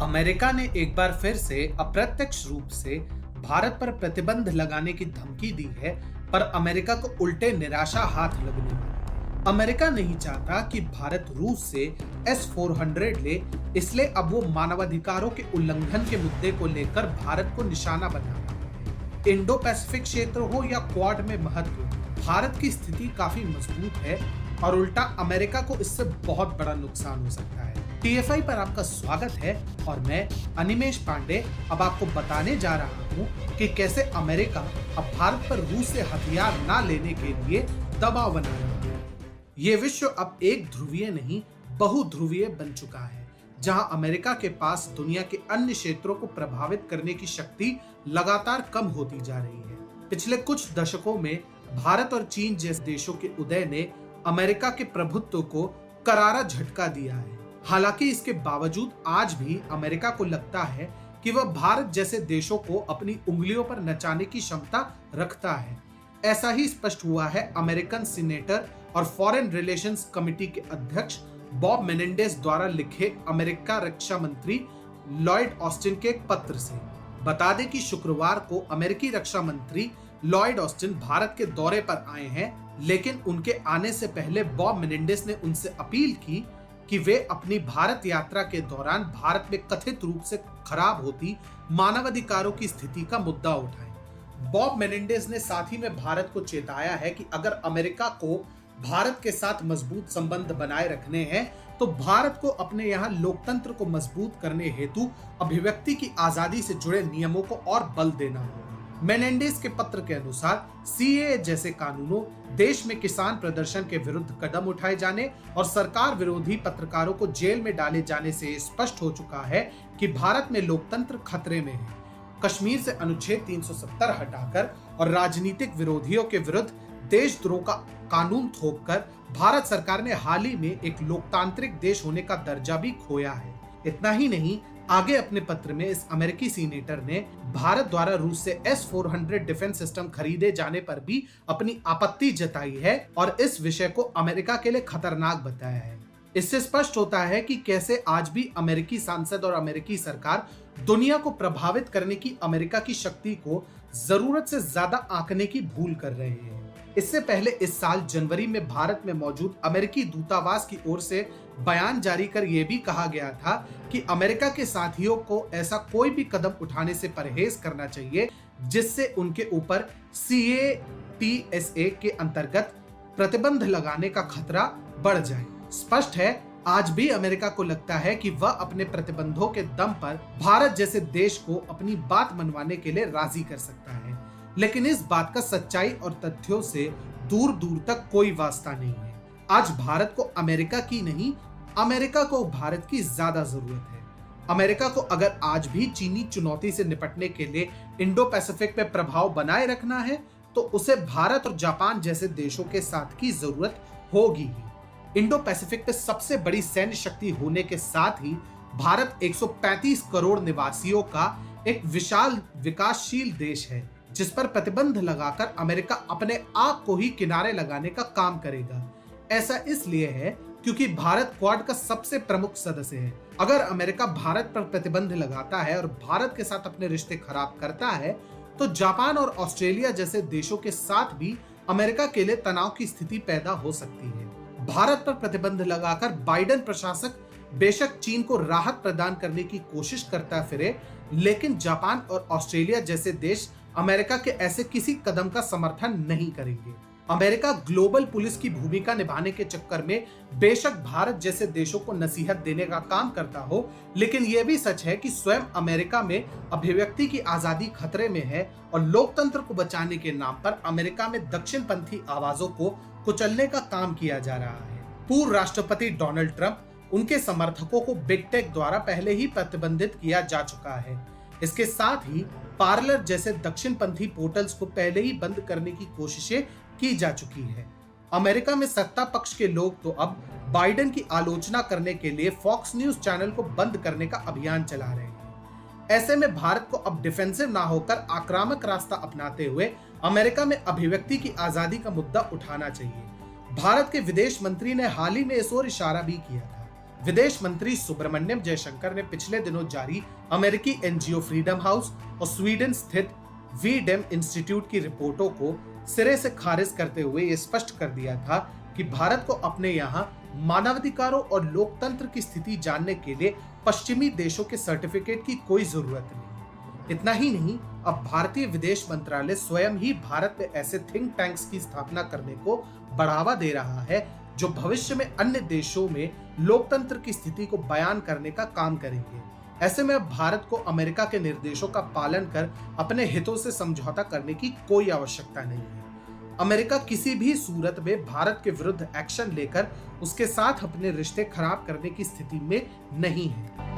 America ने एक बार फिर से अप्रत्यक्ष रूप से भारत पर प्रतिबंध लगाने की धमकी दी है, पर अमेरिका को उल्टे निराशा हाथ लगने वाली। अमेरिका नहीं चाहता कि भारत रूस से S-400 ले, इसलिए अब वो मानवाधिकारों के उल्लंघन के मुद्दे को लेकर भारत को निशाना बना रहा है। इंडो पैसिफिक क्षेत्र हो या क्वाड में महत्व, भारत की स्थिति काफी मजबूत है और उल्टा अमेरिका को इससे बहुत बड़ा नुकसान हो सकता है। TFI पर आपका स्वागत है और मैं अनिमेश पांडे अब आपको बताने जा रहा हूँ कि कैसे अमेरिका अब भारत पर रूस से हथियार ना लेने के लिए दबाव बना रहा है। ये विश्व अब एक ध्रुवीय नहीं बहुध्रुवीय बन चुका है, जहां अमेरिका के पास दुनिया के अन्य क्षेत्रों को प्रभावित करने की शक्ति लगातार कम होती जा रही है। पिछले कुछ दशकों में भारत और चीन जैसे देशों के उदय ने अमेरिका के प्रभुत्व को करारा झटका दिया है। हालांकि इसके बावजूद आज भी अमेरिका को लगता है कि वह भारत जैसे देशों को अपनी उंगलियों पर नचाने की क्षमता रखता है। ऐसा ही स्पष्ट हुआ है अमेरिकन सीनेटर और फॉरेन रिलेशंस कमेटी के अध्यक्ष बॉब मेनेंडेज द्वारा लिखे अमेरिका रक्षा मंत्री लॉयड ऑस्टिन के एक पत्र से। बता दें कि शुक्रवार को अमेरिकी रक्षा मंत्री लॉयड ऑस्टिन भारत के दौरे पर आए हैं, लेकिन उनके आने से पहले बॉब मेनेंडेज ने उनसे अपील की कि वे अपनी भारत यात्रा के दौरान भारत में कथित रूप से खराब होती मानवाधिकारों की स्थिति का मुद्दा उठाएं। बॉब मेनेंडेज ने साथ ही में भारत को चेताया है कि अगर अमेरिका को भारत के साथ मजबूत संबंध बनाए रखने हैं तो भारत को अपने यहाँ लोकतंत्र को मजबूत करने हेतु अभिव्यक्ति की आजादी से जुड़े नियमों को और बल देना होगा। मेनेंडेज के पत्र के अनुसार CAA जैसे कानूनों, देश में किसान प्रदर्शन के विरुद्ध कदम उठाए जाने और सरकार विरोधी पत्रकारों को जेल में डाले जाने से स्पष्ट हो चुका है कि भारत में लोकतंत्र खतरे में है। कश्मीर से अनुच्छेद 370 हटाकर और राजनीतिक विरोधियों के विरुद्ध देशद्रोह का कानून थोपकर भारत सरकार ने हाल ही में एक लोकतांत्रिक देश होने का दर्जा भी खोया है। इतना ही नहीं, आगे अपने पत्र में इस अमेरिकी सीनेटर ने भारत द्वारा रूस से S-400 डिफेंस सिस्टम खरीदे जाने पर भी अपनी आपत्ति जताई है और इस विषय को अमेरिका के लिए खतरनाक बताया है। इससे स्पष्ट होता है कि कैसे आज भी अमेरिकी सांसद और अमेरिकी सरकार दुनिया को प्रभावित करने की अमेरिका की शक्ति को जरूरत से ज्यादा आंकने की भूल कर रहे हैं। इससे पहले इस साल जनवरी में भारत में मौजूद अमेरिकी दूतावास की ओर से बयान जारी कर यह भी कहा गया था कि अमेरिका के साथियों को ऐसा कोई भी कदम उठाने से परहेज करना चाहिए जिससे उनके ऊपर CATSA के अंतर्गत प्रतिबंध लगाने का खतरा बढ़ जाए। स्पष्ट है, आज भी अमेरिका को लगता है कि वह अपने प्रतिबंधों के दम पर भारत जैसे देश को अपनी बात मनवाने के लिए राजी कर सकता है, लेकिन इस बात का सच्चाई और तथ्यों से दूर दूर तक कोई वास्ता नहीं है। आज भारत को अमेरिका की नहीं, अमेरिका को भारत की ज्यादा जरूरत है। अमेरिका को अगर आज भी चीनी चुनौती से निपटने के लिए इंडो पैसिफिक पे प्रभाव बनाए रखना है तो उसे भारत और जापान जैसे देशों के साथ की जरूरत होगी ही। इंडो पैसिफिक पे सबसे बड़ी सैन्य शक्ति होने के साथ ही भारत 135 करोड़ निवासियों का एक विशाल विकासशील देश है, जिस पर प्रतिबंध लगाकर अमेरिका अपने आप को ही किनारे लगाने का काम करेगा। ऐसा इसलिए है क्योंकि भारत क्वाड का सबसे प्रमुख सदस्य है। अगर अमेरिका भारत पर प्रतिबंध लगाता है और भारत के साथ अपने रिश्ते खराब करता है तो जापान और ऑस्ट्रेलिया जैसे देशों के साथ भी अमेरिका के लिए तनाव की स्थिति पैदा हो सकती है। भारत पर प्रतिबंध लगाकर बाइडेन प्रशासक बेशक चीन को राहत प्रदान करने की कोशिश करता फिरे, लेकिन जापान और ऑस्ट्रेलिया जैसे देश अमेरिका के ऐसे किसी कदम का समर्थन नहीं करेंगे। अमेरिका ग्लोबल पुलिस की भूमिका निभाने के चक्कर में बेशक भारत जैसे देशों को नसीहत देने का काम करता हो, लेकिन यह भी सच है कि स्वयं अमेरिका में अभिव्यक्ति की आजादी खतरे में है और लोकतंत्र को बचाने के नाम पर अमेरिका में दक्षिणपंथी आवाजों को कुचलने का काम किया जा रहा है। पूर्व राष्ट्रपति डोनाल्ड ट्रंप, उनके समर्थकों को बिग टेक द्वारा पहले ही प्रतिबंधित किया जा चुका है। इसके साथ ही पार्लर जैसे दक्षिणपंथी पोर्टल्स को पहले ही बंद करने की कोशिशें की जा चुकी है। अमेरिका में सत्ता पक्ष के लोग तो अब बाइडेन की आलोचना करने के लिए फॉक्स न्यूज चैनल को बंद करने का अभियान चला रहे हैं। ऐसे में भारत को अब डिफेंसिव ना होकर आक्रामक रास्ता अपनाते हुए अमेरिका में अभिव्यक्ति की आजादी का मुद्दा उठाना चाहिए। भारत के विदेश मंत्री ने हाल ही में इस ओर इशारा भी किया था। विदेश मंत्री सुब्रमण्यम जयशंकर ने पिछले दिनों जारी अमेरिकी एनजीओ फ्रीडम हाउस और स्वीडन स्थित वीडेम इंस्टीट्यूट की रिपोर्टों को सिरे से खारिज करते हुए ये स्पष्ट कर दिया था कि भारत को अपने यहाँ मानवाधिकारों और लोकतंत्र की स्थिति जानने के लिए पश्चिमी देशों के सर्टिफिकेट की कोई जरूरत नहीं। इतना ही नहीं, अब भारतीय विदेश मंत्रालय स्वयं ही भारत में ऐसे थिंक टैंक्स की स्थापना करने को बढ़ावा दे रहा है जो भविष्य में अन्य देशों में लोकतंत्र की स्थिति को बयान करने का काम करेंगे। ऐसे में भारत को अमेरिका के निर्देशों का पालन कर अपने हितों से समझौता करने की कोई आवश्यकता नहीं है। अमेरिका किसी भी सूरत में भारत के विरुद्ध एक्शन लेकर उसके साथ अपने रिश्ते खराब करने की स्थिति में नहीं है।